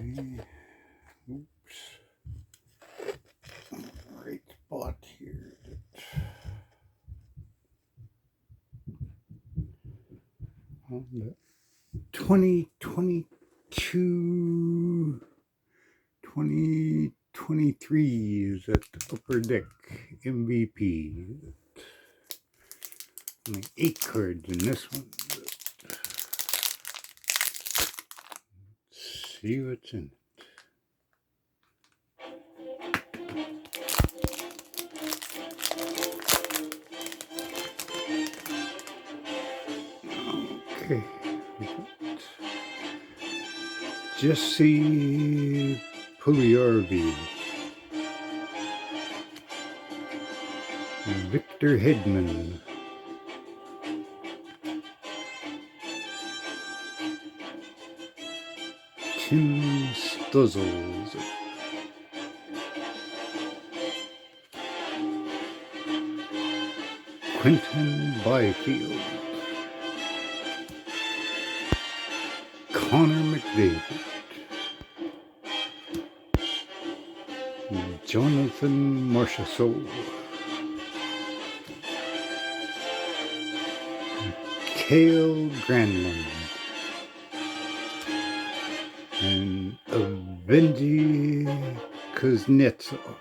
Okay. Oops. Right spot here. On the 2022 2023 is at the Upper Deck MVP. Only 8 cards in this one. Let's see what's in it. Okay. Jesse Puljujarvi, Victor Hedman, Tim Stuzzles, Quentin Byfield, Connor McDavid, Jonathan Marchessault, Cale Granlund, and Evgeny Kuznetsov.